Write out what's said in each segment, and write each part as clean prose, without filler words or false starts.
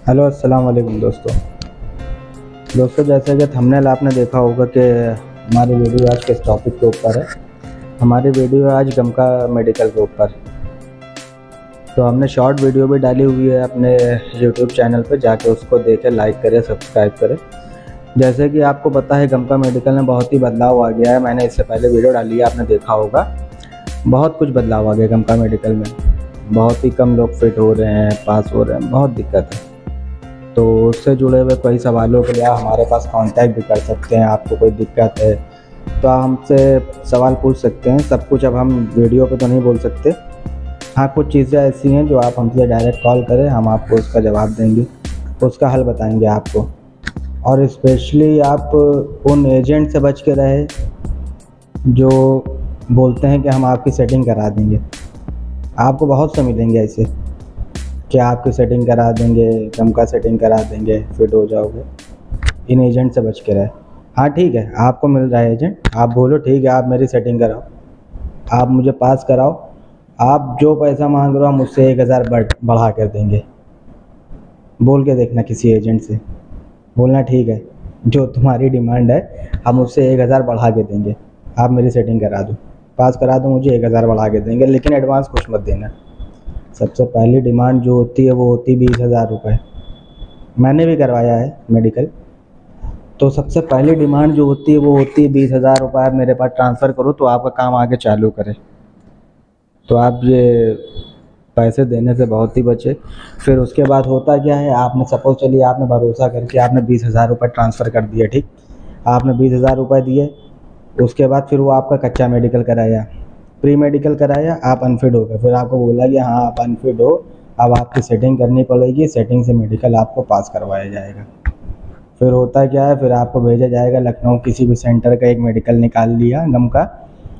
Hello अस्सलाम वालेकुम दोस्तों जैसे कि थंबनेल आपने देखा होगा कि हमारी वीडियो आज किस टॉपिक के ऊपर है। हमारी वीडियो आज गमका मेडिकल के ऊपर। तो हमने शॉर्ट वीडियो भी डाली हुई है अपने यूट्यूब चैनल पे, जाके उसको देखें, लाइक करें, सब्सक्राइब करें। जैसे कि आपको पता है गमका मेडिकल में बहुत ही बदलाव आ गया है। मैंने इससे पहले वीडियो डाली है, आपने देखा होगा। बहुत कुछ बदलाव आ गया गमका मेडिकल में। बहुत ही कम लोग फिट हो रहे हैं, पास हो रहे हैं, बहुत दिक्कत है। तो उससे जुड़े हुए कोई सवालों के लिए आप हमारे पास कांटेक्ट भी कर सकते हैं। आपको कोई दिक्कत है तो आप हमसे सवाल पूछ सकते हैं। सब कुछ अब हम वीडियो पे तो नहीं बोल सकते। हाँ, कुछ चीज़ें ऐसी हैं जो आप हमसे डायरेक्ट कॉल करें, हम आपको उसका जवाब देंगे, उसका हल बताएंगे आपको। और स्पेशली आप उन एजेंट से बच के रहे जो बोलते हैं कि हम आपकी सेटिंग करा देंगे। आपको बहुत से मिलेंगे ऐसे कि आपकी सेटिंग करा देंगे, गमका सेटिंग करा देंगे, फिट हो जाओगे। इन एजेंट से बच के रहे। हाँ ठीक है, आपको मिल रहा है एजेंट, आप बोलो ठीक है आप मेरी सेटिंग कराओ, आप मुझे पास कराओ, आप जो पैसा मांग रहे हो हम उससे 1000 बढ़ा कर देंगे। बोल के देखना किसी एजेंट से, बोलना ठीक है जो तुम्हारी डिमांड है हम उससे 1000 बढ़ा के देंगे, आप मेरी सेटिंग करा दो, पास करा दो, मुझे 1000 बढ़ा के देंगे, लेकिन एडवांस कुछ मत देना। सबसे पहली डिमांड जो होती है वो होती है 20,000 रुपये। मैंने भी करवाया है मेडिकल। तो सबसे पहली डिमांड जो होती है वो होती है 20,000 रुपये आप मेरे पास ट्रांसफ़र करो तो आपका काम आगे चालू करे। तो आप ये पैसे देने से बहुत ही बचे। फिर उसके बाद होता क्या है, आपने सपोज चलिए आपने भरोसा करके आपने 20,000 रुपये ट्रांसफ़र कर दिए, ठीक, आपने 20,000 रुपये दिए। उसके बाद फिर वो आपका कच्चा मेडिकल कराया, प्री मेडिकल कराया, आप अनफिट हो गए। फिर आपको बोला कि हाँ आप अनफिट हो, अब आपकी सेटिंग करनी पड़ेगी, सेटिंग से मेडिकल आपको पास करवाया जाएगा। फिर होता क्या है, फिर आपको भेजा जाएगा लखनऊ किसी भी सेंटर का एक मेडिकल निकाल लिया गम का।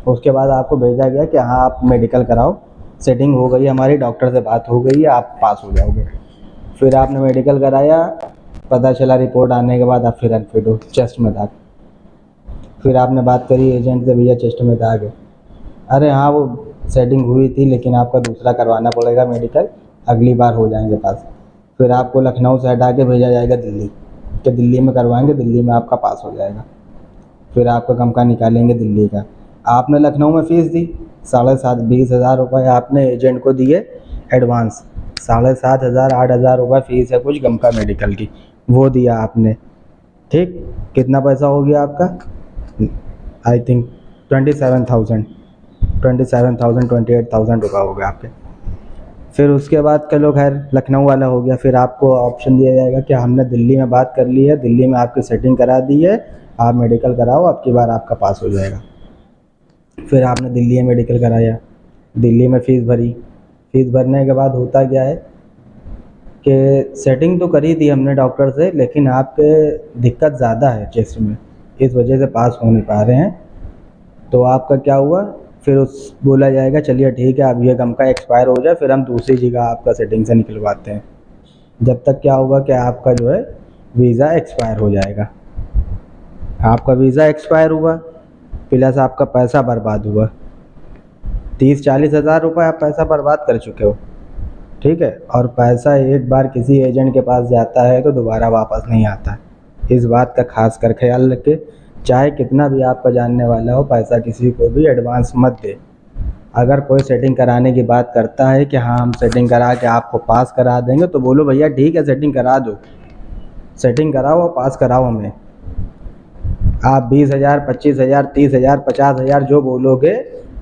उसके बाद आपको भेजा गया कि हाँ आप मेडिकल कराओ, सेटिंग हो गई, हमारी डॉक्टर से बात हो गई है, आप पास हो जाओगे। फिर आपने मेडिकल कराया, पता चला रिपोर्ट आने के बाद आप फिर अनफिट हो, चेस्ट में दाग। फिर आपने बात करी एजेंट से, भैया चेस्ट में दाग है। अरे हाँ वो सेटिंग हुई थी लेकिन आपका दूसरा करवाना पड़ेगा मेडिकल, अगली बार हो जाएंगे पास। फिर आपको लखनऊ से हटा के भेजा जाएगा दिल्ली, कि दिल्ली में करवाएंगे, दिल्ली में आपका पास हो जाएगा। फिर आपका गमका निकालेंगे दिल्ली का। आपने लखनऊ में फ़ीस दी 7,500 20,000 रुपये आपने एजेंट को दिए एडवांस। 7,500 8,000 रुपये फ़ीस है कुछ गमका मेडिकल की, वो दिया आपने, ठीक। कितना पैसा हो गया आपका? आई थिंक 27,000 28,000 रुपये हो गया आपके। फिर उसके बाद चलो खैर लखनऊ वाला हो गया। फिर आपको ऑप्शन दिया जाएगा कि हमने दिल्ली में बात कर ली है, दिल्ली में आपकी सेटिंग करा दी है, आप मेडिकल कराओ, अब की बार आपका पास हो जाएगा। फिर आपने दिल्ली में मेडिकल कराया, दिल्ली में फ़ीस भरी। फ़ीस भरने के बाद होता क्या है कि सेटिंग तो करी थी हमने डॉक्टर से, लेकिन आपके दिक्कत ज़्यादा है चेस्ट में, इस वजह से पास हो नहीं पा रहे हैं। तो आपका क्या हुआ, फिर उस बोला जाएगा चलिए ठीक है अब ये गमका एक्सपायर हो जाए, फिर हम दूसरी जगह आपका सेटिंग से निकलवाते हैं। जब तक क्या होगा कि आपका जो है वीज़ा एक्सपायर हो जाएगा। आपका वीज़ा एक्सपायर हुआ प्लस आपका पैसा बर्बाद हुआ। 30-40 हज़ार रुपये आप पैसा बर्बाद कर चुके हो, ठीक है। और पैसा एक बार किसी एजेंट के पास जाता है तो दोबारा वापस नहीं आता है। इस बात का खास कर ख्याल रखें, चाहे कितना भी आपका जानने वाला हो, पैसा किसी को भी एडवांस मत दे। अगर कोई सेटिंग कराने की बात करता है कि हाँ हम सेटिंग करा के आपको पास करा देंगे, तो बोलो भैया ठीक है सेटिंग करा दो, सेटिंग कराओ और पास कराओ हमें। आप 20,000 25,000 30,000 50,000 जो बोलोगे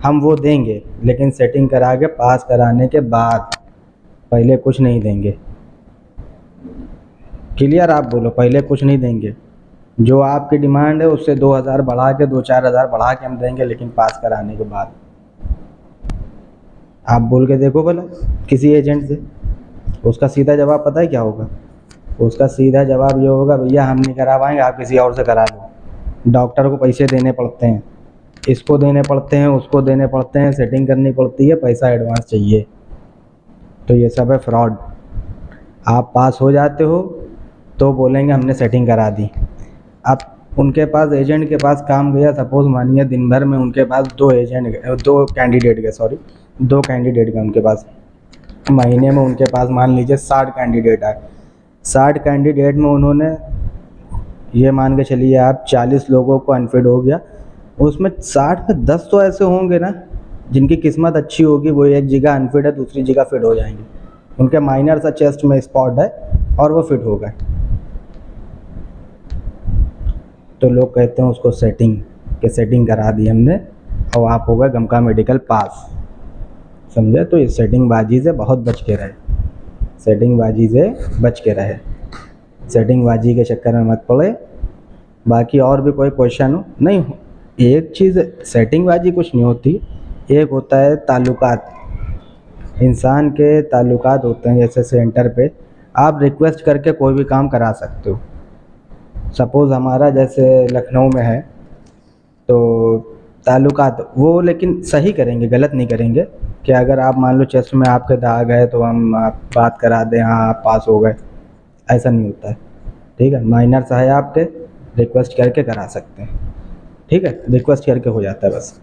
हम वो देंगे, लेकिन सेटिंग करा के पास कराने के बाद, पहले कुछ नहीं देंगे। क्लियर? आप बोलो पहले कुछ नहीं देंगे। जो आपकी डिमांड है उससे 2,000 बढ़ा के 2-4 हज़ार बढ़ा के हम देंगे, लेकिन पास कराने के बाद। आप बोल के देखो भला किसी एजेंट से, उसका सीधा जवाब पता है क्या होगा? उसका सीधा जवाब ये होगा, भैया हम नहीं करा पाएंगे, आप किसी और से करा लो। डॉक्टर को पैसे देने पड़ते हैं, इसको देने पड़ते हैं, उसको देने पड़ते हैं, सेटिंग करनी पड़ती है, पैसा एडवांस चाहिए। तो ये सब है फ्रॉड। आप पास हो जाते हो तो बोलेंगे हमने सेटिंग करा दी। अब उनके पास एजेंट के पास काम गया, सपोज़ मानिए दिन भर में उनके पास 2 कैंडिडेट गए उनके पास। महीने में उनके पास मान लीजिए 60 कैंडिडेट आए, 60 कैंडिडेट में उन्होंने ये मान के चलिए आप 40 लोगों को अनफिट हो गया, उसमें 60 में 10 तो ऐसे होंगे ना जिनकी किस्मत अच्छी होगी, वो एक जगह अनफिट है दूसरी जगह फिट हो जाएंगे, उनके माइनर सा चेस्ट में स्पॉट है और वो फिट हो गए। तो लोग कहते हैं उसको सेटिंग करा दी हमने और आप हो गए गमका मेडिकल पास, समझे। तो इस सेटिंग बाजी से बहुत बच के रहे, सेटिंग बाजी के चक्कर में मत पड़े। बाकी और भी कोई क्वेश्चन हो नहीं, एक चीज़ सेटिंग बाजी कुछ नहीं होती, एक होता है ताल्लुकात, इंसान के ताल्लुकात होते हैं। जैसे सेंटर पे आप रिक्वेस्ट करके कोई भी काम करा सकते हो। सपोज़ हमारा जैसे लखनऊ में है तो ताल्लुकात वो लेकिन सही करेंगे, गलत नहीं करेंगे कि अगर आप मान लो चेस्ट में आपके दाग है तो हम आप बात करा दें, हाँ आप पास हो गए, ऐसा नहीं होता है। ठीक है, माइनर सा है आपके, रिक्वेस्ट करके करा सकते हैं। ठीक है, रिक्वेस्ट करके हो जाता है बस।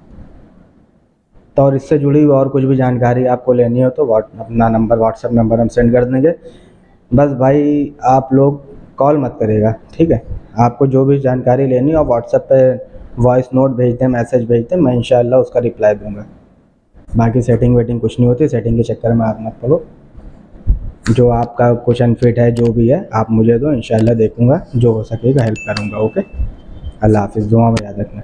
तो और इससे जुड़ी और कुछ भी जानकारी आपको लेनी हो तो अपना नंबर, व्हाट्सएप नंबर हम सेंड कर देंगे। बस भाई आप लोग कॉल मत करिएगा, ठीक है। आपको जो भी जानकारी लेनी हो व्हाट्सएप पे वॉइस नोट भेज दें, मैसेज भेज दें, मैं इंशाल्लाह उसका रिप्लाई दूंगा। बाकी सेटिंग वेटिंग कुछ नहीं होती, सेटिंग के चक्कर में आप मत पड़ो। जो आपका कुछ अनफिट है जो भी है आप मुझे दो, इंशाल्लाह देखूंगा, जो हो सकेगा हेल्प करूंगा। ओके, अल्लाह हाफिज़, दुआ में याद रखना।